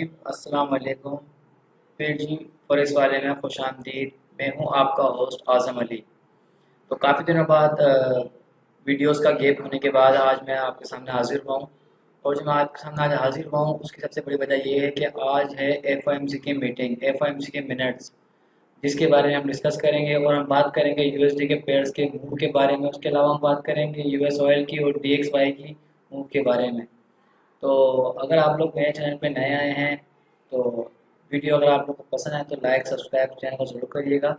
रहीम। अस्सलाम वालेकुम। पेजी फॉरेस्ट वाले में खुश आमदीद। मैं हूँ आपका होस्ट आज़म अली। तो काफ़ी दिनों बाद वीडियोस का गैप होने के बाद आज मैं आपके सामने हाजिर हुआ हूँ। और जो मैं आपके सामने आज हाजिर हुआ हूँ उसकी सबसे बड़ी वजह ये है कि आज है एफओएमसी की मीटिंग, एफओएमसी के मिनट्स, जिसके बारे में हम डिस्कस करेंगे। और हम बात करेंगे यूएसडी के पेयर्स के मूव के बारे में। उसके अलावा हम बात करेंगे यूएस ऑयल की और डीएक्सवाई की मूव के बारे में। तो अगर आप लोग मेरे चैनल पे नए आए हैं तो वीडियो अगर आप लोग को पसंद आए तो लाइक सब्सक्राइब चैनल को ज़रूर करिएगा।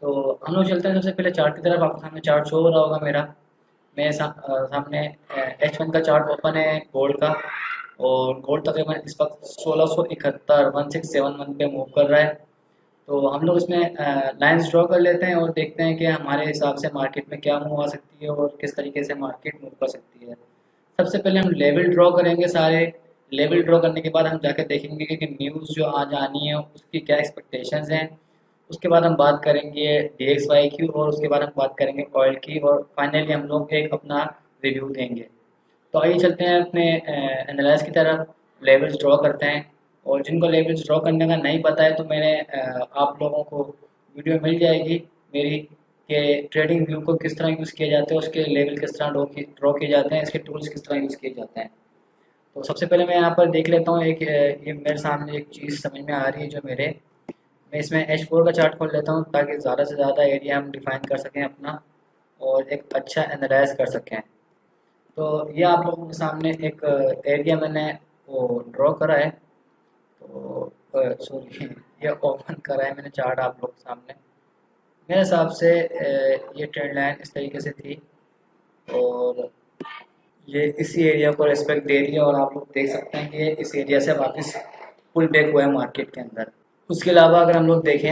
तो हम लोग चलते हैं सबसे पहले चार्ट की तरफ। आपके सामने चार्ट शो हो रहा होगा मेरा। मेरे सामने H1 का चार्ट ओपन है गोल्ड का। और गोल्ड तकरीबन इस वक्त 1671 1671 पे मूव कर रहा है। तो हम लोग इसमें लाइंस ड्रॉ कर लेते हैं और देखते हैं कि हमारे हिसाब से मार्केट में क्या मूव आ सकती है और किस तरीके से मार्केट मूव कर सकती है। सबसे पहले हम लेवल ड्रॉ करेंगे सारे। लेवल ड्रॉ करने के बाद हम जाकर देखेंगे कि न्यूज़ जो आज आनी है उसकी क्या एक्सपेक्टेशंस हैं। उसके बाद हम बात करेंगे DXY की और उसके बाद हम बात करेंगे ऑयल की और फाइनली हम लोग एक अपना रिव्यू देंगे। तो आइए चलते हैं अपने एनालिसिस की तरफ। लेवल्स ड्रॉ करते हैं। और जिनको लेवल्स ड्रॉ करने का नहीं पता है तो मैंने आप लोगों को वीडियो मिल जाएगी मेरी कि ट्रेडिंग व्यू को किस तरह यूज़ किया जाता है, उसके लेवल किस तरह ड्रॉ किए जाते हैं, इसके टूल्स किस तरह यूज़ किए जाते हैं। तो सबसे पहले मैं यहाँ पर देख लेता हूँ एक ये मेरे सामने एक चीज़ समझ में आ रही है जो मेरे। मैं इसमें H4 का चार्ट खोल लेता हूँ ताकि ज़्यादा से ज़्यादा एरिया हम डिफाइन कर सकें अपना और एक अच्छा एनालाइज कर सकें। तो ये आप लोगों के सामने एक एरिया मैंने वो ड्रॉ करा है। तो सॉरी ये ओपन करा है मैंने चार्ट आप लोगों के सामने। मेरे हिसाब से ये ट्रेंड लाइन इस तरीके से थी और ये इसी एरिया को रेस्पेक्ट दे रही है और आप लोग देख सकते हैं कि ये इस एरिया से वापस पुल बैक हुआ है मार्केट के अंदर। उसके अलावा अगर हम लोग देखें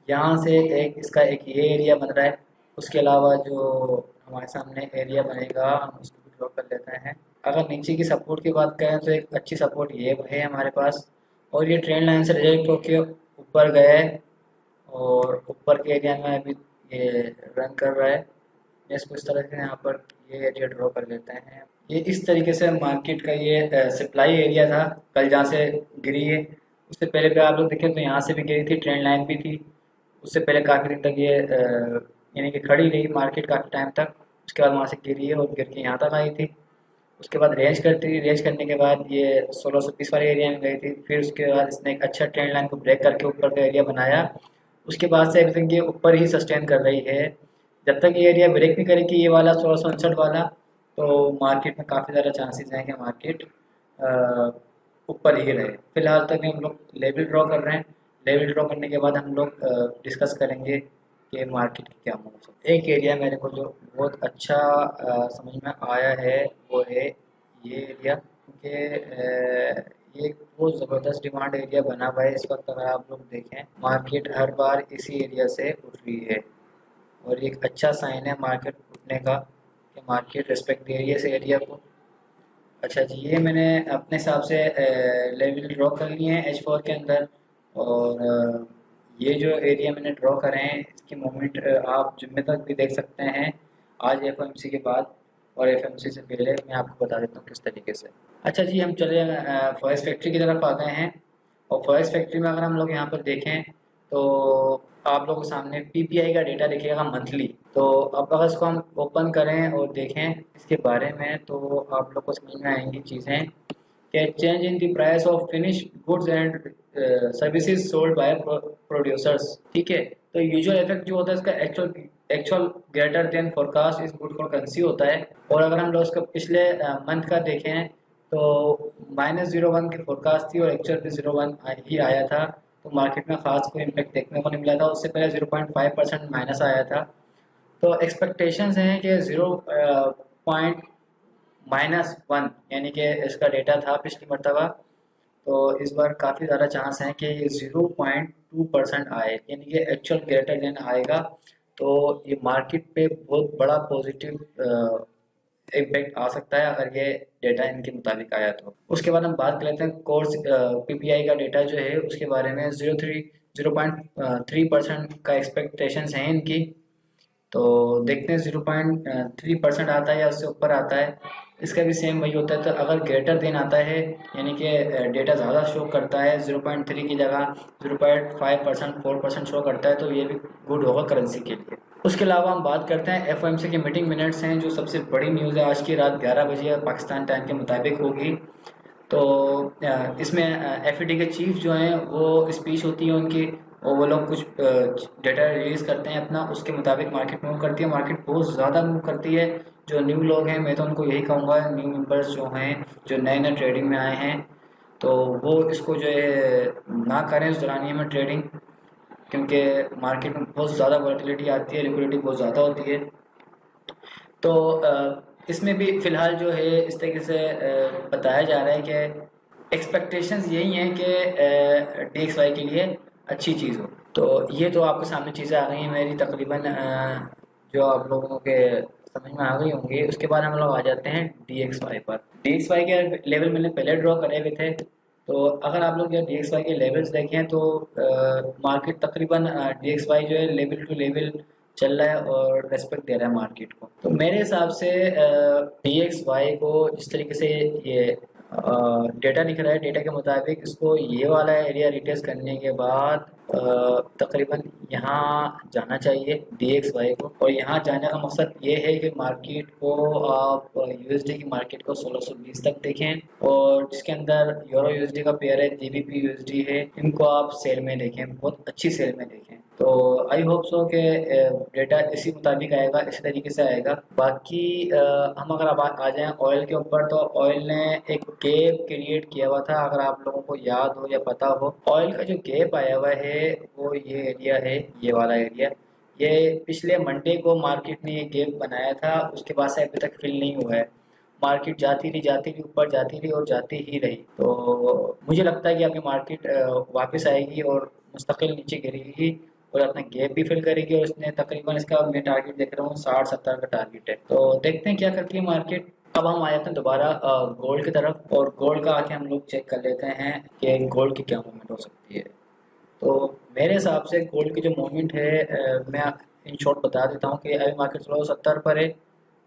यहाँ से एक इसका एक ये एरिया बन रहा है। उसके अलावा जो हमारे सामने एरिया बनेगा हम उसको भी ड्रॉ कर लेते हैं। अगर नीचे की सपोर्ट की बात करें तो एक अच्छी सपोर्ट ये है हमारे पास। और ये ट्रेंड लाइन से रिजेक्ट होकर ऊपर गया है और ऊपर के एरिया में अभी ये रन कर रहा है। इसको इस तरह से यहाँ पर ये एरिया ड्रॉ कर लेते हैं। ये इस तरीके से मार्केट का ये सप्लाई एरिया था कल जहाँ से गिरी है। उससे पहले भी आप लोग देखें तो यहाँ से भी गिरी थी, ट्रेंड लाइन भी थी। उससे पहले काफ़ी दिन तक ये यानी कि खड़ी रही मार्केट काफ़ी टाइम तक। उसके बाद वहाँ से गिरी है और गिर के यहाँ तक आई थी। उसके बाद रेंज करती थी, रेंज करने के बाद ये 1620 वाले एरिया में गई थी। फिर उसके बाद इसने एक अच्छा ट्रेंड लाइन को ब्रेक करके ऊपर का एरिया बनाया। उसके बाद से अभी तक ये ऊपर ही सस्टेन कर रही है। जब तक ये एरिया ब्रेक नहीं करेगी ये वाला 1659 वाला तो मार्केट में काफ़ी ज़्यादा चांसेस हैं कि मार्केट ऊपर ही रहे। फिलहाल तक हम लोग लेवल ड्रॉ कर रहे हैं। लेवल ड्रॉ करने के बाद हम लोग डिस्कस करेंगे कि मार्केट की क्या मूव है। एक एरिया मेरे को जो बहुत अच्छा समझ में आया है वो है ये एरिया, क्योंकि ये बहुत ज़बरदस्त डिमांड एरिया बना हुआ है इस वक्त। अगर आप लोग देखें मार्केट हर बार इसी एरिया से उठ रही है और ये एक अच्छा साइन है मार्केट उठने का कि मार्केट रिस्पेक्ट दे रही है इस एरिया को। अच्छा जी, ये मैंने अपने हिसाब से लेवल ड्रॉ कर लिए हैं H4 के अंदर। और ये जो एरिया मैंने ड्रॉ करे हैं इसकी मूवमेंट आप जुम्मे तक भी देख सकते हैं, आज FOMC के बाद और FOMC से पहले। मैं आपको बता देता हूँ किस तरीके से। अच्छा जी, हम चले फॉरेस्ट फैक्ट्री की तरफ आ गए हैं। और फॉरेस्ट फैक्ट्री में अगर हम लोग यहाँ पर देखें तो आप लोगों के सामने PPI का डेटा दिखेगा मंथली। तो अब अगर इसको हम ओपन करें और देखें इसके बारे में तो आप लोग को समझ में आएंगी चीज़ें कि change in the price of finish goods and services sold by producers. ठीक है, तो यूजुअल इफेक्ट जो होता है इसका actual actual greater than forecast is good for currency होता है। और अगर हम लोग इसका पिछले मंथ का देखें तो -0.1 की फोरकास्ट थी और एक्चुअल भी 0.1 ही आया था। तो मार्केट में खास कोई इम्पैक्ट देखने को नहीं मिला था। उससे पहले 0.5% माइनस आया था। तो एक्सपेक्टेशंस हैं कि 0.-1 यानी कि इसका डेटा था पिछली मरतबा। तो इस बार काफ़ी ज़्यादा चांस है कि ये 0.2% आए यानी कि एक्चुअल ग्रेटर देन आएगा। तो ये मार्केट पे बहुत बड़ा पॉजिटिव इम्पैक्ट आ सकता है अगर ये डेटा इनके मुताबिक आया तो। उसके बाद हम बात कर लेते हैं कोर्स PPI का डेटा जो है उसके बारे में। 0.3% का एक्सपेक्टेशंस हैं इनकी। तो देखते हैं 0.3% आता है या उससे ऊपर आता है। इसका भी सेम वही होता है। तो अगर ग्रेटर देन आता है यानी कि डेटा ज़्यादा शो करता है, 0.3 की जगह 0.5%, 4% शो करता है, तो ये भी गुड होगा करेंसी के लिए। उसके अलावा हम बात करते हैं एफओएमसी की मीटिंग मिनट्स हैं, जो सबसे बड़ी न्यूज़ है आज की रात 11 बजे पाकिस्तान टाइम के मुताबिक होगी। तो इसमें एफईडी के चीफ जो हैं वो स्पीच होती है उनकी, और वो लोग कुछ डेटा रिलीज़ करते हैं अपना, उसके मुताबिक मार्केट मूव करती है। मार्केट बहुत ज़्यादा मूव करती है। जो न्यू लोग हैं मैं तो उनको यही कहूँगा, न्यू मेंबर्स जो हैं, जो नए नए ट्रेडिंग में आए हैं, तो वो इसको जो है ना करें उस दौरानिए में ट्रेडिंग, क्योंकि मार्केट में बहुत ज़्यादा वॉलेटिलिटी आती है, लिक्विडिटी बहुत ज़्यादा होती है। तो इसमें भी फ़िलहाल जो है इस तरीके से बताया जा रहा है कि एक्सपेक्टेशंस यही हैं कि DXY के लिए अच्छी चीज़ हो। तो ये तो आपके सामने चीज़ें आ गई हैं मेरी तकरीबन, जो आप लोगों के समझ में आ गई होंगी। उसके बाद हम लोग आ जाते हैं DXY पर। DXY के लेवल मैंने पहले ड्रॉ करे हुए थे। तो अगर आप लोग DXY के लेवल्स देखें तो मार्केट तकरीबन DXY जो है लेवल टू लेवल चल रहा है और रेस्पेक्ट दे रहा है मार्केट को। तो मेरे हिसाब से DXY को जिस तरीके से ये डेटा दिख रहा है, डेटा के मुताबिक इसको ये वाला एरिया रिटेस्ट करने के बाद तकरीबन यहाँ जाना चाहिए DXY को। और यहाँ जाने का मकसद ये है कि मार्केट को आप USD की मार्केट को 1620 तक देखें, और जिसके अंदर यूरो USD का पेयर है, GBP USD है, इनको आप सेल में देखें, बहुत अच्छी सेल में देखें। तो आई होप सो कि डेटा इसी मुताबिक आएगा, इसी तरीके से आएगा। बाकी हम अगर अब आ जाएं ऑयल के ऊपर, तो ऑयल ने एक गैप क्रिएट किया हुआ था, अगर आप लोगों को याद हो या पता हो। ऑयल का जो गैप आया हुआ है वो ये एरिया है, ये वाला एरिया। ये पिछले मंडे को मार्केट ने ये गैप बनाया था, उसके बाद से अभी तक फिल नहीं हुआ है। मार्केट जाती रही ऊपर, जाती रही और जाती ही रही। तो मुझे लगता है कि आपकी मार्केट वापस आएगी और मुस्तकिल नीचे गिरेगी और अपना गैप भी फिल करेगी। और इसने तकरीबन, इसका मैं टारगेट देख रहा हूँ 60-70 का टारगेट है। तो देखते हैं क्या करती है मार्केट। अब हम आ जाते हैं दोबारा गोल्ड की तरफ, और गोल्ड का आके हम लोग चेक कर लेते हैं कि गोल्ड की क्या मूवमेंट हो सकती है। तो मेरे हिसाब से गोल्ड की जो मूवमेंट है, मैं इन शॉर्ट बता देता हूँ कि अभी मार्केट 1670 पर है।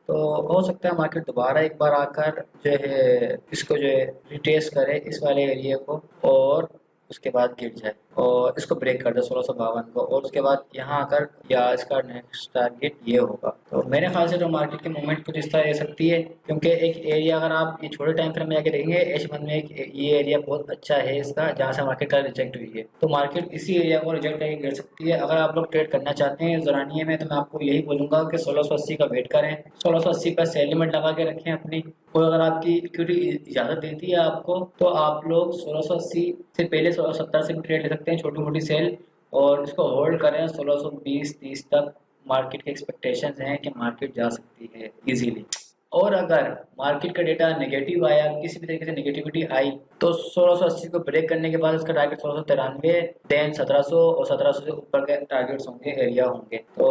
तो हो सकता है मार्केट दोबारा एक बार आकर जो है इसको जो है रिटेस्ट करे इस वाले एरिया को, और उसके बाद गिर जाए और इसको ब्रेक कर दे 1652 को, और उसके बाद यहाँ आकर या इसका नेक्स्ट टारगेट ये होगा। तो मेरे ख्याल से तो मार्केट की मूवमेंट कुछ इस तरह रह सकती है, क्योंकि एक एरिया अगर आप ये छोटे टाइम फ्रेम में जाके देखेंगे, H1 में एक ये एरिया बहुत अच्छा है इसका, जहाँ से मार्केट का रिजेक्ट हुई है। तो मार्केट इसी एरिया को रिजेक्ट करके गिर सकती है। अगर आप लोग ट्रेड करना चाहते हैं ज़रानिए में, तो मैं आपको यही बोलूँगा कि 1680 का वेट करें, 1680 पर सेल लिमिट लगा के रखें अपनी। और अगर आपकी इक्विटी इजाज़त देती है आपको, तो आप लोग 1680 से पहले 1670 से भी ट्रेड ले सकते हैं, छोटी मोटी सेल, और इसको होल्ड करें 1620-30 तक। मार्केट के एक्सपेक्टेशंस हैं कि मार्केट जा सकती है इजीली। और अगर मार्केट का डेटा नेगेटिव आया, किसी भी तरीके से नेगेटिविटी आई, तो 1680 को ब्रेक करने के बाद उसका टारगेट 1693, देन 1700, और 1700 से ऊपर के टारगेट्स होंगे, एरिया होंगे। तो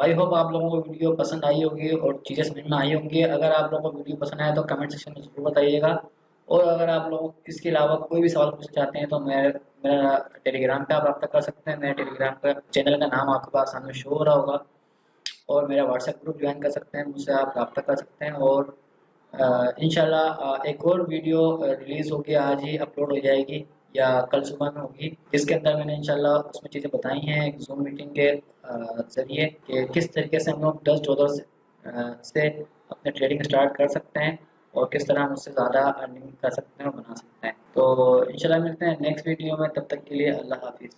आई होप आप लोगों को वीडियो पसंद आई होगी और चीज़ें समझ में आई होंगी। अगर आप लोगों को वीडियो पसंद आया तो कमेंट सेक्शन में जरूर बताइएगा। और अगर आप लोग इसके अलावा कोई भी सवाल पूछना चाहते हैं, तो मेरा टेलीग्राम पे आप रब्ता कर सकते हैं। मेरे टेलीग्राम का चैनल का नाम आपके पास सामने शो हो रहा होगा, और मेरा व्हाट्सएप ग्रुप ज्वाइन कर सकते हैं, मुझसे आप रब्ता कर सकते हैं। और इंशाल्लाह एक और वीडियो रिलीज़ होगी, आज ही अपलोड हो जाएगी या कल सुबह में होगी, जिसके अंदर मैंने इंशाल्लाह उसमें चीज़ें बताई हैं एक जूम मीटिंग के ज़रिए, कि किस तरीके से हम लोग $10 से अपने ट्रेडिंग स्टार्ट कर सकते हैं, और किस तरह हम उससे ज़्यादा अर्निंग कर सकते हैं और बना सकते हैं। तो इंशाल्लाह मिलते हैं नेक्स्ट वीडियो में, तब तक के लिए अल्लाह हाफिज़।